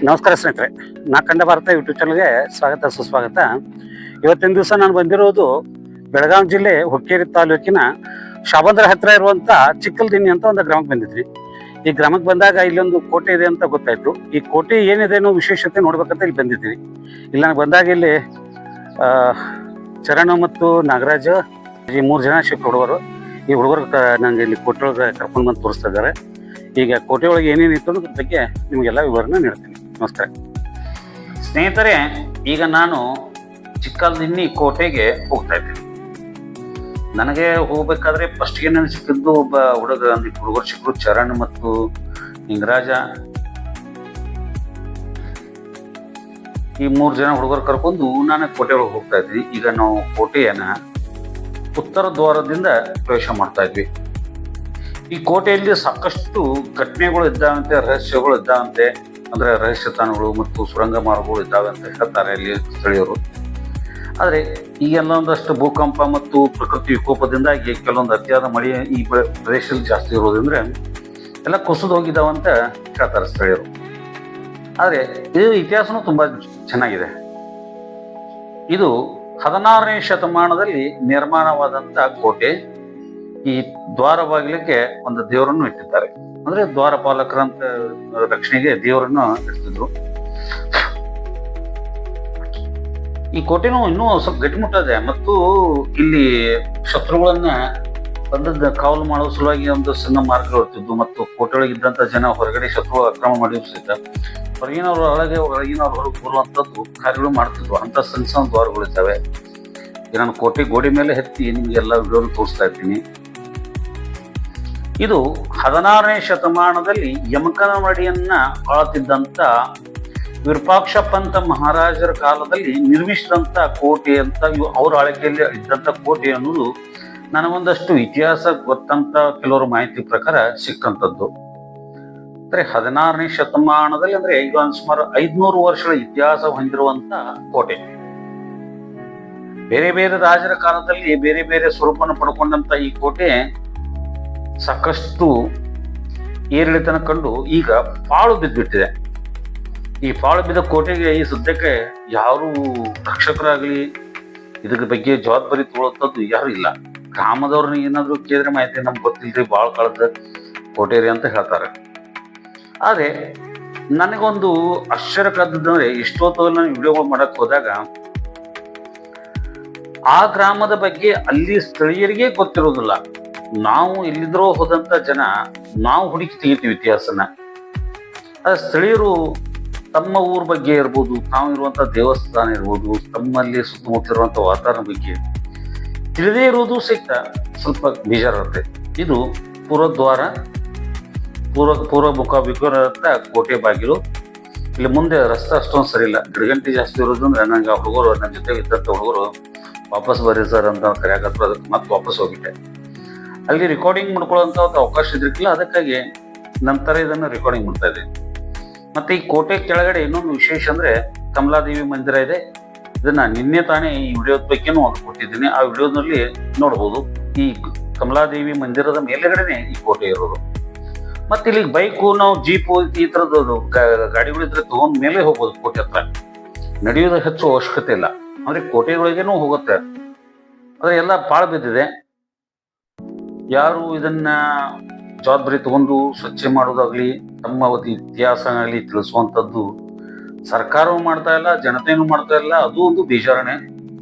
ನಮಸ್ಕಾರ ಸ್ನೇಹಿತರೆ, ಕಂಡ ಭಾರತ ಯೂಟ್ಯೂಬ್ ಚಾನಲ್ಗೆ ಸ್ವಾಗತ ಸುಸ್ವಾಗತ. ಇವತ್ತಿನ ದಿವಸ ನಾನು ಬಂದಿರೋದು ಬೆಳಗಾವಿ ಜಿಲ್ಲೆ ಹುಕ್ಕೇರಿ ತಾಲೂಕಿನ ಶಾಬಂದ್ರ ಹತ್ರ ಇರುವಂತ ಚಿಕ್ಕಲ್ದಿನ್ನಿ ಅಂತ ಒಂದು ಗ್ರಾಮಕ್ಕೆ ಬಂದಿದ್ವಿ. ಈ ಗ್ರಾಮಕ್ಕೆ ಬಂದಾಗ ಇಲ್ಲೊಂದು ಕೋಟೆ ಇದೆ ಅಂತ ಗೊತ್ತಾಯ್ತು. ಈ ಕೋಟೆ ಏನಿದೆ ಅನ್ನೋ ವಿಶೇಷತೆ ನೋಡ್ಬೇಕಂತ ಇಲ್ಲಿ ಬಂದಿದ್ವಿ. ಇಲ್ಲಿ ನಾನು ಬಂದಾಗ ಇಲ್ಲಿ ಚರಣ ಮತ್ತು ನಾಗರಾಜ್ ಈ 3 ಜನ ಶಿಫ್ಟ್ ಹುಡುಗರು. ಈ ಹುಡುಗರು ನಂಗೆ ಇಲ್ಲಿ ಕೋಟೆ ಒಳಗೆ ಕರ್ಕೊಂಡು ಬಂದು ತೋರಿಸ್ತಾ ಇದ್ದಾರೆ. ಈಗ ಕೋಟೆ ಒಳಗೆ ಏನೇನಿತ್ತು ಅನ್ನೋದ್ರ ಬಗ್ಗೆ ನಿಮಗೆಲ್ಲ ವಿವರಣೆ ನೀಡ್ತೀನಿ. ನಮಸ್ಕಾರ ಸ್ನೇಹಿತರೆ, ಈಗ ನಾನು ಚಿಕ್ಕಲ್ದಿನ್ನಿ ಕೋಟೆಗೆ ಹೋಗ್ತಾ ಇದ್ದೀನಿ. ನನಗೆ ಹೋಗ್ಬೇಕಾದ್ರೆ ಫಸ್ಟ್ಗೆ ನನಗೆ ಸಿಕ್ಕಿದ್ದು ಒಬ್ಬ ಹುಡುಗರು ಸಿಕ್ಕರು, ಚರಣ್ ಮತ್ತು ನಿಂಗರಾಜ. ಈ 3 ಜನ ಹುಡುಗರು ಕರ್ಕೊಂಡು ನಾನು ಕೋಟೆ ಒಳಗೆ ಹೋಗ್ತಾ ಇದ್ವಿ. ಈಗ ನಾವು ಕೋಟೆಯನ್ನ ಉತ್ತರ ದ್ವಾರದಿಂದ ಪ್ರವೇಶ ಮಾಡ್ತಾ ಇದ್ವಿ. ಈ ಕೋಟೆಯಲ್ಲಿ ಸಾಕಷ್ಟು ಘಟನೆಗಳು ಇದ್ದಾವಂತೆ, ರಹಸ್ಯಗಳು ಇದ್ದಾವಂತೆ. ಅಂದ್ರೆ ರಹಸ್ಯ ತಾಣಗಳು ಮತ್ತು ಸುರಂಗ ಮಾರ್ಗಗಳು ಇದ್ದಾವೆ ಅಂತ ಹೇಳ್ತಾರೆ ಇಲ್ಲಿ ಸ್ಥಳೀಯರು. ಆದ್ರೆ ಈಗೆಲ್ಲ ಒಂದಷ್ಟು ಭೂಕಂಪ ಮತ್ತು ಪ್ರಕೃತಿ ವಿಕೋಪದಿಂದಾಗಿ ಕೆಲವೊಂದು ಅತಿಯಾದ ಮಳೆ ಈ ಪ್ರದೇಶದಲ್ಲಿ ಜಾಸ್ತಿ ಇರೋದ್ರಿಂದ ಎಲ್ಲ ಕುಸಿದು ಹೋಗಿದ್ದಾವಂತ ಹೇಳ್ತಾರೆ ಸ್ಥಳೀಯರು. ಆದ್ರೆ ಇದು ಇತಿಹಾಸನೂ ತುಂಬಾ ಚೆನ್ನಾಗಿದೆ. ಇದು 16ನೇ ಶತಮಾನದಲ್ಲಿ ನಿರ್ಮಾಣವಾದಂತ ಕೋಟೆ. ಈ ದ್ವಾರ ಬಾಗಿಲಿಗೆ ಒಂದು ದೇವರನ್ನು ಇಟ್ಟಿದ್ದಾರೆ. ಅಂದ್ರೆ ದ್ವಾರಪಾಲಕರಂತ ರಕ್ಷಣೆಗೆ ದೇವರನ್ನು ಇಡ್ತಿದ್ರು. ಈ ಕೋಟೆನೂ ಇನ್ನೂ ಸ್ವಲ್ಪ ಗಟ್ಟಿಮುಟ್ಟದೆ ಮತ್ತು ಇಲ್ಲಿ ಶತ್ರುಗಳನ್ನ ಬಂದದ್ದು ಕಾವಲು ಮಾಡುವ ಸಲುವಾಗಿ ಒಂದು ಸಣ್ಣ ಮಾರ್ಗಗಳು ಇರ್ತಿದ್ವು. ಮತ್ತು ಕೋಟೆ ಒಳಗಿದ್ದಂತ ಜನ ಹೊರಗಡೆ ಶತ್ರು ಅಕ್ರಮ ಮಾಡಿದ್ರು ಸಹಿತ ಹೊರಗಿನವ್ರ ಒಳಗೆ, ಹೊರಗಿನವ್ರ ಹೊರಗೆ ಬರುವಂತದ್ದು ಕಾರ್ಯಗಳು ಮಾಡ್ತಿದ್ವು. ಅಂತ ಸಣ್ಣ ಸಣ್ಣ ದ್ವಾರಗಳಿದ್ದಾವೆ. ನಾನು ಕೋಟೆ ಗೋಡೆ ಮೇಲೆ ಹತ್ತಿ ನಿಮ್ಗೆಲ್ಲ ವಿಡಿಯೋ ತೋರಿಸ್ತಾ ಇರ್ತೀನಿ. ಇದು 16ನೇ ಶತಮಾನದಲ್ಲಿ ಯಮಕನಮಡಿಯನ್ನ ಆಳುತ್ತಿದ್ದಂತ ವಿರೂಪಾಕ್ಷ ಪಂತ ಮಹಾರಾಜರ ಕಾಲದಲ್ಲಿ ನಿರ್ಮಿಸಿದಂತ ಕೋಟೆ ಅಂತ, ಅವ್ರ ಆಳ್ವಿಕೆಯಲ್ಲಿ ಇದ್ದಂತ ಕೋಟೆ ಅನ್ನೋದು ನನಗೊಂದಷ್ಟು ಇತಿಹಾಸ ಗೊತ್ತಂತ ಕೆಲವರು ಮಾಹಿತಿ ಪ್ರಕಾರ ಸಿಕ್ಕಂಥದ್ದು. ಅಂದ್ರೆ 16ನೇ ಶತಮಾನದಲ್ಲಿ ಅಂದ್ರೆ ಈಗ ಸುಮಾರು 500 ವರ್ಷಗಳ ಇತಿಹಾಸ ಹೊಂದಿರುವಂತ ಕೋಟೆ. ಬೇರೆ ಬೇರೆ ರಾಜರ ಕಾಲದಲ್ಲಿ ಬೇರೆ ಬೇರೆ ಸ್ವರೂಪನ ಪಡ್ಕೊಂಡಂತ ಈ ಕೋಟೆ ಸಾಕಷ್ಟು ಏರಿಳಿತನ ಕಂಡು ಈಗ ಪಾಳು ಬಿದ್ದುಬಿಟ್ಟಿದೆ. ಈ ಪಾಳು ಬಿದ್ದ ಕೋಟೆಗೆ ಈ ಸದ್ಯಕ್ಕೆ ಯಾರು ರಕ್ಷಕರಾಗ್ಲಿ ಇದ್ರ ಬಗ್ಗೆ ಜವಾಬ್ದಾರಿ ತಗೊಳ್ಳೋದು ಯಾರು ಇಲ್ಲ. ಗ್ರಾಮದವ್ರನ್ನ ಏನಾದ್ರು ಕೇಳಿದ್ರೆ ಮಾಹಿತಿ ನಮ್ಗೆ ಗೊತ್ತಿಲ್ರಿ, ಬಾಳ್ ಕಾಲದ ಕೋಟೆ ರೀ ಅಂತ ಹೇಳ್ತಾರೆ. ಆದ್ರೆ ನನಗೊಂದು ಆಶ್ಚರ್ಯ ಕಾದಂದ್ರೆ, ಇಷ್ಟೊತ್ತು ನಾನು ವಿಡಿಯೋಗಳು ಮಾಡಕ್ ಹೋದಾಗ ಆ ಗ್ರಾಮದ ಬಗ್ಗೆ ಅಲ್ಲಿ ಸ್ಥಳೀಯರಿಗೆ ಗೊತ್ತಿರೋದಿಲ್ಲ. ನಾವು ಎಲ್ಲಿದ್ರೋ ಹೋದಂತ ಜನ ನಾವು ಹುಡುಕಿ ತೆಗಿತೀವಿ ಇತಿಹಾಸನ. ಆದ್ರೆ ಸ್ಥಳೀಯರು ತಮ್ಮ ಊರ ಬಗ್ಗೆ ಇರ್ಬೋದು, ತಾವು ಇರುವಂತ ದೇವಸ್ಥಾನ ಇರ್ಬೋದು, ತಮ್ಮಲ್ಲಿ ಸುತ್ತಮುತ್ತ ಇರುವಂತ ವಾತಾವರಣ ಬಗ್ಗೆ ತಿಳಿದೇ ಇರುವುದು ಸಹಿತ ಸ್ವಲ್ಪ ಬೇಜಾರಿರುತ್ತೆ. ಇದು ಪೂರ್ವದ್ವಾರ, ಪೂರ್ವ ಮುಖ ವಿಗ್ರಹದ ಕೋಟೆ ಬಾಗಿಲು. ಇಲ್ಲಿ ಮುಂದೆ ರಸ್ತೆ ಅಷ್ಟೊಂದು ಸರಿ ಇಲ್ಲ, ಗಿಡಗಂಟಿ ಜಾಸ್ತಿ ಇರೋದ್ರಿಂದ ನಂಗೆ ಆ ಹುಡುಗರು, ನನ್ನ ಜೊತೆ ಇದ್ದಂತ ಹುಡುಗರು ವಾಪಸ್ ಬರ್ರಿ ಸರ್ ಅಂತ ಕರೆಯಾಕತ್ರು. ಅದಕ್ಕೆ ಮತ್ತೆ ವಾಪಸ್ ಹೋಗ್ಬಿಟ್ಟೆ. ಅಲ್ಲಿ ರೆಕಾರ್ಡಿಂಗ್ ಮಾಡ್ಕೊಳ್ಳೋಂಥ ಅವಕಾಶ ಇದ್ರಿಕಿಲ್ಲ, ಅದಕ್ಕಾಗಿ ನಂತರ ಇದನ್ನು ರೆಕಾರ್ಡಿಂಗ್ ಮಾಡ್ತಾ ಇದ್ದೀನಿ. ಮತ್ತೆ ಈ ಕೋಟೆ ಕೆಳಗಡೆ ಇನ್ನೊಂದು ವಿಶೇಷ ಅಂದ್ರೆ ಕಮಲಾದೇವಿ ಮಂದಿರ ಇದೆ. ಇದನ್ನ ನಿನ್ನೆ ತಾನೇ ಈ ವಿಡಿಯೋದ ಬಗ್ಗೆನೂ ಒಂದು ಕೊಟ್ಟಿದ್ದೀನಿ. ಆ ವಿಡಿಯೋದಲ್ಲಿ ನೋಡ್ಬೋದು. ಈ ಕಮಲಾದೇವಿ ಮಂದಿರದ ಮೇಲೆಗಡೆನೆ ಈ ಕೋಟೆ ಇರೋದು. ಮತ್ತೆ ಇಲ್ಲಿ ಬೈಕು, ನಾವು ಜೀಪು, ಈ ತರದ್ದು ಗಾಡಿಗಳಿದ್ರೆ ತಗೊಂಡ್ ಮೇಲೆ ಹೋಗ್ಬೋದು ಕೋಟೆ ಹತ್ರ. ನಡೆಯೋದು ಹೆಚ್ಚು ಅವಶ್ಯಕತೆ ಇಲ್ಲ. ಅಂದ್ರೆ ಕೋಟೆಗಳಿಗೇನೂ ಹೋಗುತ್ತೆ. ಆದ್ರೆ ಎಲ್ಲ ಪಾಳು ಬಿದ್ದಿದೆ. ಯಾರು ಇದನ್ನ ಜವಾಬ್ದಾರಿ ತಗೊಂಡು ಸ್ವಚ್ಛ ಮಾಡೋದಾಗ್ಲಿ, ತಮ್ಮ ಇತಿಹಾಸ ಆಗಲಿ ತಿಳಿಸುವಂಥದ್ದು ಸರ್ಕಾರವೂ ಮಾಡ್ತಾ ಇಲ್ಲ, ಜನತೆನೂ ಮಾಡ್ತಾ ಇಲ್ಲ. ಅದು ಒಂದು ಬೇಜಾರಣೆ.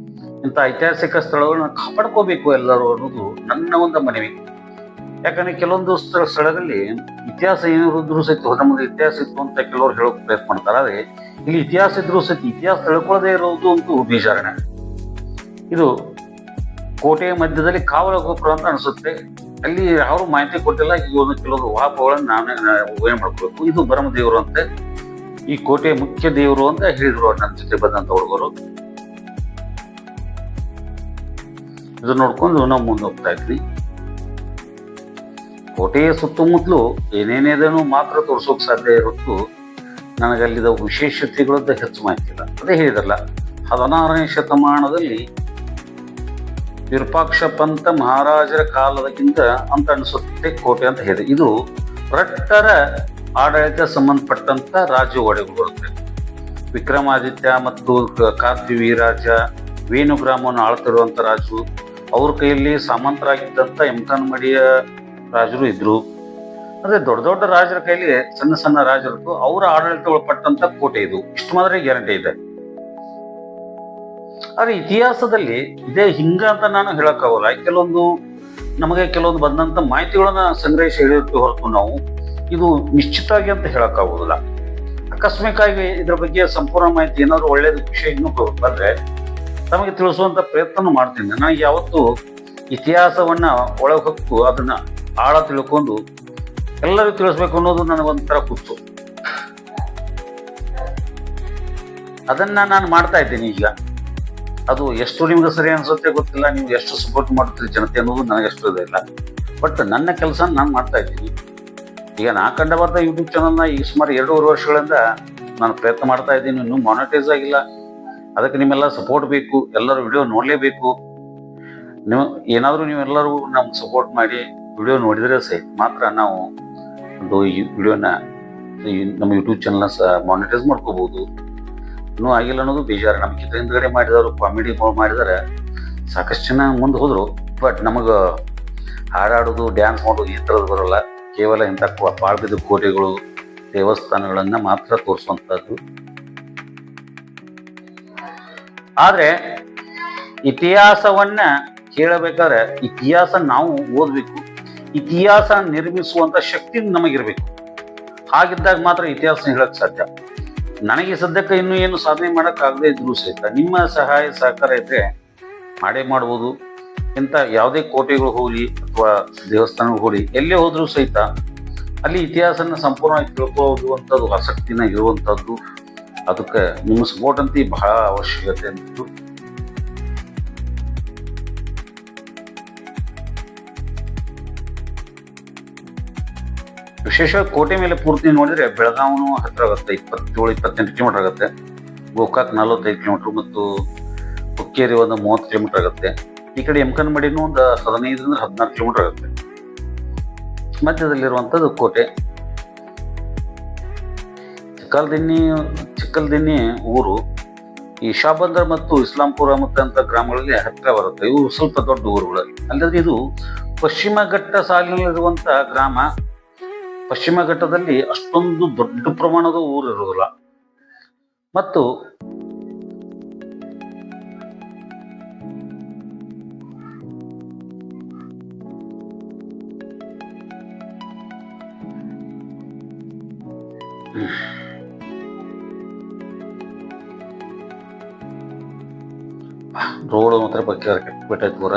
ಇಂಥ ಐತಿಹಾಸಿಕ ಸ್ಥಳಗಳನ್ನ ಕಾಪಾಡ್ಕೋಬೇಕು ಎಲ್ಲರೂ ಅನ್ನೋದು ನನ್ನ ಒಂದು ಮನವಿ. ಯಾಕಂದ್ರೆ ಕೆಲವೊಂದು ಸ್ಥಳದಲ್ಲಿ ಇತಿಹಾಸ ಏನಿದ್ರು ಸಹಿತ ನಮಗೆ ಇತಿಹಾಸ ಇತ್ತು ಅಂತ ಕೆಲವರು ಹೇಳೋಕೆ ಪ್ರಯತ್ನ ಮಾಡ್ತಾರೆ. ಆದ್ರೆ ಇಲ್ಲಿ ಇತಿಹಾಸ ಇದ್ರು ಸಹಿತ ಇತಿಹಾಸ ತಿಳ್ಕೊಳ್ಳದೆ ಇರೋದು ಅಂತೂ ಬೇಜಾರಣೆ. ಇದು ಕೋಟೆಯ ಮಧ್ಯದಲ್ಲಿ ಕಾವಲ ಗೋಪುರ ಅಂತ ಅನಿಸುತ್ತೆ. ಅಲ್ಲಿ ಯಾರು ಮಾಹಿತಿ ಕೊಟ್ಟಿಲ್ಲ. ಈಗ ಒಂದು ಕೆಲವರು ವಾಹಪಗಳನ್ನು ನಾವೇ ಊಹೆ ಮಾಡ್ಕೋಬೇಕು. ಇದು ಬ್ರಹ್ಮ ದೇವರು ಅಂತೆ, ಈ ಕೋಟೆಯ ಮುಖ್ಯ ದೇವರು ಅಂತ ಹೇಳಿದ್ರು ನನ್ನ ಜೊತೆ ಬಂದಂತ ಹುಡುಗರು. ಇದು ನೋಡ್ಕೊಂಡು ನಾವು ಮುಂದೆ ಹೋಗ್ತಾ ಇದ್ವಿ. ಕೋಟೆಯ ಸುತ್ತಮುತ್ತಲು ಏನೇನೇದೇನೋ ಮಾತ್ರ ತೋರ್ಸೋಕ್ ಸಾಧ್ಯ ಇರುತ್ತು. ನನಗೆ ಅಲ್ಲಿದ್ದ ವಿಶೇಷತೆಗಳದ್ದು ಹೆಚ್ಚು ಮಾಹಿತಿ ಇಲ್ಲ. ಅದೇ ಹೇಳಿದ್ರಲ್ಲ, 16ನೇ ಶತಮಾನದಲ್ಲಿ ವಿರೂಪಾಕ್ಷ ಪಂತ ಮಹಾರಾಜರ ಕಾಲದಕ್ಕಿಂತ ಅಂತ ಅನಿಸುತ್ತೆ ಕೋಟೆ ಅಂತ ಹೇಳಿದೆ. ಇದು ರಟ್ಟರ ಆಡಳಿತ ಸಂಬಂಧಪಟ್ಟಂತ ರಾಜ್ಯ ಒಡೆಗಳು ಬರುತ್ತೆ. ವಿಕ್ರಮಾದಿತ್ಯ ಮತ್ತು ಕಾರ್ತಿವೀರಾಜ ವೇಣುಗ್ರಾಮವನ್ನು ಆಳ್ತಿರುವಂತ ರಾಜು, ಅವ್ರ ಕೈಯಲ್ಲಿ ಸಾಮಂತರಾಗಿದ್ದಂತ ಎಮ್ಕನ್ಮಡಿಯ ರಾಜರು ಇದ್ರು. ಅಂದ್ರೆ ದೊಡ್ಡ ದೊಡ್ಡ ರಾಜರ ಕೈಲಿ ಸಣ್ಣ ಸಣ್ಣ ರಾಜರದ್ದು ಅವರ ಆಡಳಿತ ಒಳಪಟ್ಟಂತ ಕೋಟೆ ಇದು. ಇಷ್ಟು ಮಾತ್ರ ಗ್ಯಾರಂಟಿ ಇದೆ. ಆದ್ರೆ ಇತಿಹಾಸದಲ್ಲಿ ಇದೇ ಹಿಂಗ ಅಂತ ನಾನು ಹೇಳಕ್ಕಾಗಲ್ಲ. ನಮಗೆ ಕೆಲವೊಂದು ಬಂದಂತ ಮಾಹಿತಿಗಳನ್ನ ಸಂಗ್ರಹಿಸಿ ಹೇಳಿರ್ತೀವಿ ಹೊರತು ನಾವು ಇದು ನಿಶ್ಚಿತವಾಗಿ ಅಂತ ಹೇಳಕ್ಕಾಗೋದಿಲ್ಲ. ಆಕಸ್ಮಿಕವಾಗಿ ಇದ್ರ ಬಗ್ಗೆ ಸಂಪೂರ್ಣ ಮಾಹಿತಿ ಏನಾದ್ರು ಒಳ್ಳೇದು ವಿಷಯ ಇನ್ನೂ ಬಂದ್ರೆ ತಮಗೆ ತಿಳಿಸುವಂತ ಪ್ರಯತ್ನ ಮಾಡ್ತೀನಿ. ನನಗೆ ಯಾವತ್ತು ಇತಿಹಾಸವನ್ನ ಒಳಗೆ ಹೊತ್ತು ಅದನ್ನ ಆಳ ತಿಳ್ಕೊಂಡು ಎಲ್ಲರೂ ತಿಳಿಸ್ಬೇಕು ಅನ್ನೋದು ನನಗೊಂಥರ ಕುತ್ತು. ಅದನ್ನ ನಾನು ಮಾಡ್ತಾ ಇದ್ದೀನಿ ಈಗ. ಅದು ಎಷ್ಟು ನಿಮ್ಗೆ ಸರಿ ಅನ್ಸುತ್ತೆ ಗೊತ್ತಿಲ್ಲ, ನೀವು ಎಷ್ಟು ಸಪೋರ್ಟ್ ಮಾಡ್ತೀರಿ ಜನತೆ ಅನ್ನೋದು ನನಗೆ ಎಷ್ಟು ಇಲ್ಲ. ಬಟ್ ನನ್ನ ಕೆಲಸ ನಾನು ಮಾಡ್ತಾ ಇದ್ದೀನಿ. ಈಗ ನಾ ಕಂಡ ಬರ್ತಾ ಯೂಟ್ಯೂಬ್ ಚಾನಲ್ನ ಈ ಸುಮಾರು 2.5 ವರ್ಷಗಳಿಂದ ನಾನು ಪ್ರಯತ್ನ ಮಾಡ್ತಾ ಇದ್ದೀನಿ. ಇನ್ನೂ ಮಾನಿಟೈಸ್ ಆಗಿಲ್ಲ. ಅದಕ್ಕೆ ನಿಮ್ಮೆಲ್ಲ ಸಪೋರ್ಟ್ ಬೇಕು. ಎಲ್ಲರೂ ವಿಡಿಯೋ ನೋಡಲೇಬೇಕು. ನೀವು ಏನಾದರೂ ನೀವೆಲ್ಲರೂ ನಮ್ಗೆ ಸಪೋರ್ಟ್ ಮಾಡಿ ವಿಡಿಯೋ ನೋಡಿದರೆ ಮಾತ್ರ ನಾವು ಒಂದು ಈ ವಿಡಿಯೋನ ನಮ್ಮ ಯೂಟ್ಯೂಬ್ ಚಾನಲ್ನ ಮಾನಿಟೈಸ್ ಮಾಡ್ಕೋಬಹುದು. ಇನ್ನೂ ಆಗಿಲ್ಲ ಅನ್ನೋದು ಬೇಜಾರು. ನಮ್ಗೆ ಹಿಂದ್ಗಡೆ ಮಾಡಿದವರು ಕಾಮಿಡಿ ಮಾಡಿದರೆ ಸಾಕಷ್ಟು ಜನ ಮುಂದೆ ಹೋದ್ರು. ಬಟ್ ನಮಗೆ ಹಾಡಾಡೋದು, ಡ್ಯಾನ್ಸ್ ಮಾಡೋದು ಈ ಥರದ್ದು ಬರೋಲ್ಲ. ಕೇವಲ ಇಂಥ ಪಾಳ್ಬಿದ್ದ ಕೋಟೆಗಳು, ದೇವಸ್ಥಾನಗಳನ್ನ ಮಾತ್ರ ತೋರಿಸುವಂಥದ್ದು. ಆದರೆ ಇತಿಹಾಸವನ್ನ ಕೇಳಬೇಕಾದ್ರೆ ಇತಿಹಾಸ ನಾವು ಓದಬೇಕು. ಇತಿಹಾಸ ನಿರ್ಮಿಸುವಂತ ಶಕ್ತಿ ನಮಗಿರ್ಬೇಕು. ಹಾಗಿದ್ದಾಗ ಮಾತ್ರ ಇತಿಹಾಸ ಹೇಳಕ್ ಸಾಧ್ಯ. ನನಗೆ ಸದ್ಯಕ್ಕೆ ಇನ್ನೂ ಏನು ಸಾಧನೆ ಮಾಡೋಕ್ಕಾಗದೇ ಇದ್ರೂ ಸಹಿತ ನಿಮ್ಮ ಸಹಾಯ ಸಹಕಾರ ಇದ್ರೆ ಮಾಡೇ ಮಾಡ್ಬೋದು. ಇಂಥ ಯಾವುದೇ ಕೋಟೆಗಳು ಹೋಗಲಿ ಅಥವಾ ದೇವಸ್ಥಾನಗಳು ಹೋಗಲಿ, ಎಲ್ಲೇ ಹೋದ್ರೂ ಸಹಿತ ಅಲ್ಲಿ ಇತಿಹಾಸನ ಸಂಪೂರ್ಣವಾಗಿ ತಿಳ್ಕೊಳ್ಳುವಂಥದ್ದು ಆಸಕ್ತಿನ ಇರುವಂಥದ್ದು. ಅದಕ್ಕೆ ನಿಮ್ಮ ಸಪೋರ್ಟ್ ಅಂತ ಬಹಳ ಅವಶ್ಯಕತೆ ಅಂತಿತ್ತು. ವಿಶೇಷವಾಗಿ ಕೋಟೆ ಮೇಲೆ ಪೂರ್ತಿ ನೋಡಿದ್ರೆ ಬೆಳಗಾವನು ಹತ್ರ ಆಗುತ್ತೆ. 27-28 ಕಿಲೋಮೀಟರ್ ಆಗುತ್ತೆ. ಗೋಕಾಕ್ 45 ಕಿಲೋಮೀಟರ್ ಮತ್ತು ಹುಕ್ಕೇರಿ ಒಂದು 30 ಕಿಲೋಮೀಟರ್ ಆಗುತ್ತೆ. ಈ ಕಡೆ ಎಮ್ಕನ್ಮಡಿನೂ ಒಂದು 15-16 ಕಿಲೋಮೀಟರ್ ಆಗುತ್ತೆ. ಮಧ್ಯದಲ್ಲಿರುವಂಥದ್ದು ಕೋಟೆ. ಚಿಕ್ಕಲ್ದಿನ್ನಿ ಊರು ಈ ಶಾಬಂದರ್ ಮತ್ತು ಇಸ್ಲಾಂಪುರ ಮತ್ತು ಗ್ರಾಮಗಳಲ್ಲಿ ಹತ್ತಿರ ಬರುತ್ತೆ. ಇವು ಸ್ವಲ್ಪ ದೊಡ್ಡ ಊರುಗಳು. ಅಲ್ಲದೆ ಇದು ಪಶ್ಚಿಮ ಘಟ್ಟ ಸಾಲಿನಲ್ಲಿರುವಂಥ ಗ್ರಾಮ. ಪಶ್ಚಿಮ ಘಟ್ಟದಲ್ಲಿ ಅಷ್ಟೊಂದು ದೊಡ್ಡ ಪ್ರಮಾಣದ ಊರು ಇರೋದಿಲ್ಲ. ಮತ್ತು ರೋಡ್ ಮಾತ್ರ ಬಗ್ಗೆ ಕೆಟ್ಟಬಿಟ್ಟೈತೆ. ಬರ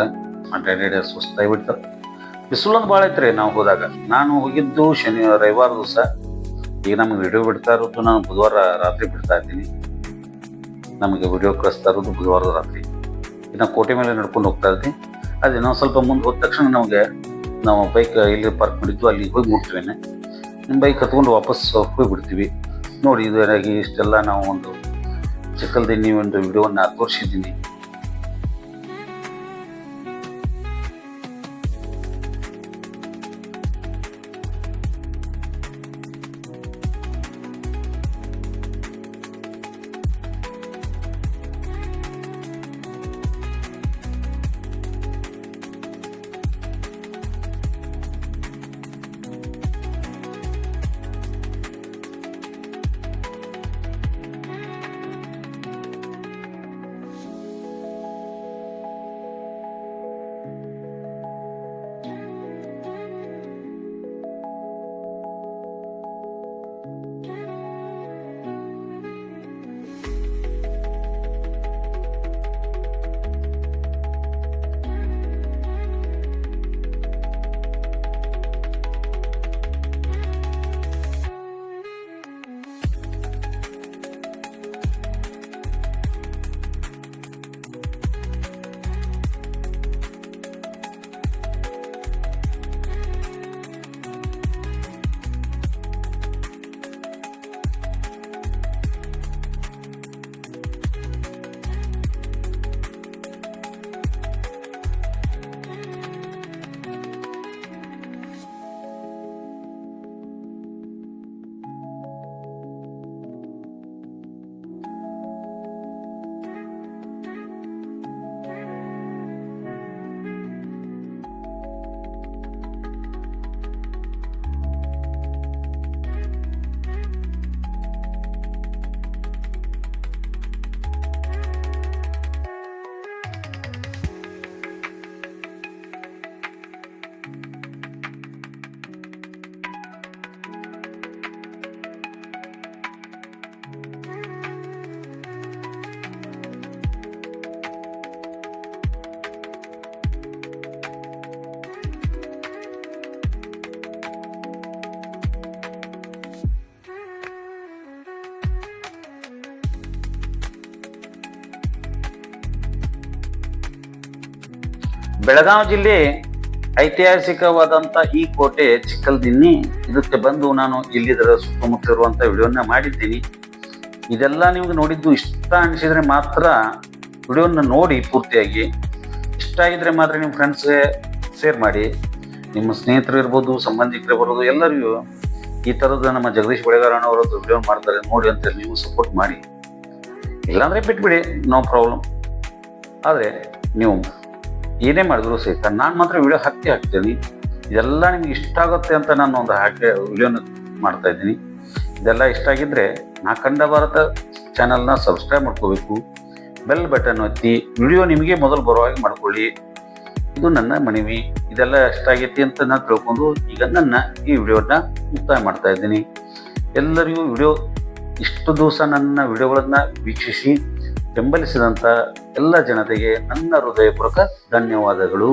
ಅಡ್ಡಾಡಿ ಸುಸ್ತಾಗಿ ಬಿಡ್ತಾರೆ. ಬಿಸಿಲೊಂದು ಭಾಳ ಐತ್ರಿ. ನಾವು ಹೋದಾಗ ನಾನು ಹೋಗಿದ್ದು ರವಿವಾರ ದಿವಸ. ಈಗ ನಮ್ಗೆ ವಿಡಿಯೋ ಬಿಡ್ತಾ ಇರೋದು ನಾನು ಬುಧವಾರ ರಾತ್ರಿ ಬಿಡ್ತಾ ಇದ್ದೀನಿ. ನಮಗೆ ವಿಡಿಯೋ ಕಳಿಸ್ತಾ ಇರೋದು ಬುಧವಾರದ ರಾತ್ರಿ. ಇನ್ನು ಕೋಟೆ ಮೇಲೆ ನಡ್ಕೊಂಡು ಹೋಗ್ತಾ ಇದ್ವಿ. ಅದು ಇನ್ನೊಂದು ಸ್ವಲ್ಪ ಮುಂದೆ ಹೋದ ತಕ್ಷಣ ನಾವು ಬೈಕ್ ಎಲ್ಲಿ ಪಾರ್ಕ್ ಮಾಡಿದ್ವು ಅಲ್ಲಿ ಹೋಗಿ ಮುಟ್ತೀವಿ. ನಿಮ್ಮ ಬೈಕ್ ಹತ್ಕೊಂಡು ವಾಪಸ್ ಹೋಗಿ ಬಿಡ್ತೀವಿ. ನೋಡಿ, ಇದಾಗಿ ಇಷ್ಟೆಲ್ಲ ನಾವು ಒಂದು ಚಿಕ್ಕಲ್ದಿನ್ನಿ ಒಂದು ವಿಡಿಯೋನ ತೋರಿಸಿದ್ದೀನಿ. ಬೆಳಗಾವಿ ಜಿಲ್ಲೆ ಐತಿಹಾಸಿಕವಾದಂಥ ಈ ಕೋಟೆ ಚಿಕ್ಕಲ್ದಿನ್ನಿ, ಇದಕ್ಕೆ ಬಂದು ನಾನು ಇಲ್ಲಿದರ ಸುತ್ತಮುತ್ತ ಇರುವಂಥ ವಿಡಿಯೋನ ಮಾಡಿದ್ದೀನಿ. ಇದೆಲ್ಲ ನಿಮ್ಗೆ ನೋಡಿದ್ದು ಇಷ್ಟ ಅನಿಸಿದ್ರೆ ಮಾತ್ರ ವಿಡಿಯೋನ ನೋಡಿ ಪೂರ್ತಿಯಾಗಿ. ಇಷ್ಟ ಆಗಿದ್ರೆ ಮಾತ್ರ ನಿಮ್ಮ ಫ್ರೆಂಡ್ಸ್ಗೆ ಶೇರ್ ಮಾಡಿ. ನಿಮ್ಮ ಸ್ನೇಹಿತರು ಇರ್ಬೋದು, ಸಂಬಂಧಿಕರು ಇರ್ಬೋದು, ಎಲ್ಲರಿಗೂ ಈ ಥರದ ನಮ್ಮ ಜಗದೀಶ್ ಬೆಳೆಗಾರಣ್ಣವರದ್ದು ವಿಡಿಯೋ ಮಾಡ್ತಾರೆ ನೋಡಿ ಅಂತೇಳಿ ನೀವು ಸಪೋರ್ಟ್ ಮಾಡಿ. ಇಲ್ಲಾಂದರೆ ಬಿಟ್ಬಿಡಿ, ನೋ ಪ್ರಾಬ್ಲಮ್. ಆದರೆ ನೀವು ಏನೇ ಮಾಡಿದ್ರು ಸಹಿತ ನಾನು ಮಾತ್ರ ವಿಡಿಯೋ ಹಾಕ್ತೀನಿ. ಇದೆಲ್ಲ ನಿಮ್ಗೆ ಇಷ್ಟ ಆಗುತ್ತೆ ಅಂತ ನಾನು ಒಂದು ವಿಡಿಯೋನ ಮಾಡ್ತಾ ಇದ್ದೀನಿ. ಇದೆಲ್ಲ ಇಷ್ಟ ಆಗಿದ್ದರೆ ನಾ ಕಂಡ ಭಾರತ ಚಾನಲ್ನ ಸಬ್ಸ್ಕ್ರೈಬ್ ಮಾಡ್ಕೋಬೇಕು, ಬೆಲ್ ಬಟನ್ ಒತ್ತಿ ವಿಡಿಯೋ ನಿಮಗೆ ಮೊದಲು ಬರೋ ಹಾಗೆ ಮಾಡ್ಕೊಳ್ಳಿ. ಇದು ನನ್ನ ಮನವಿ. ಇದೆಲ್ಲ ಇಷ್ಟ ಆಗೈತಿ ಅಂತ ನಾನು ತಿಳ್ಕೊಂಡು ಈಗ ನನ್ನ ಈ ವಿಡಿಯೋನ ಮುಕ್ತಾಯ ಮಾಡ್ತಾ ಇದ್ದೀನಿ. ಎಲ್ಲರಿಗೂ ವಿಡಿಯೋ ಇಷ್ಟು ದಿವಸ ನನ್ನ ವಿಡಿಯೋಗಳನ್ನು ವೀಕ್ಷಿಸಿ ಬೆಂಬಲಿಸಿದಂಥ ಎಲ್ಲ ಜನತೆಗೆ ನನ್ನ ಹೃದಯಪೂರ್ವಕ ಧನ್ಯವಾದಗಳು.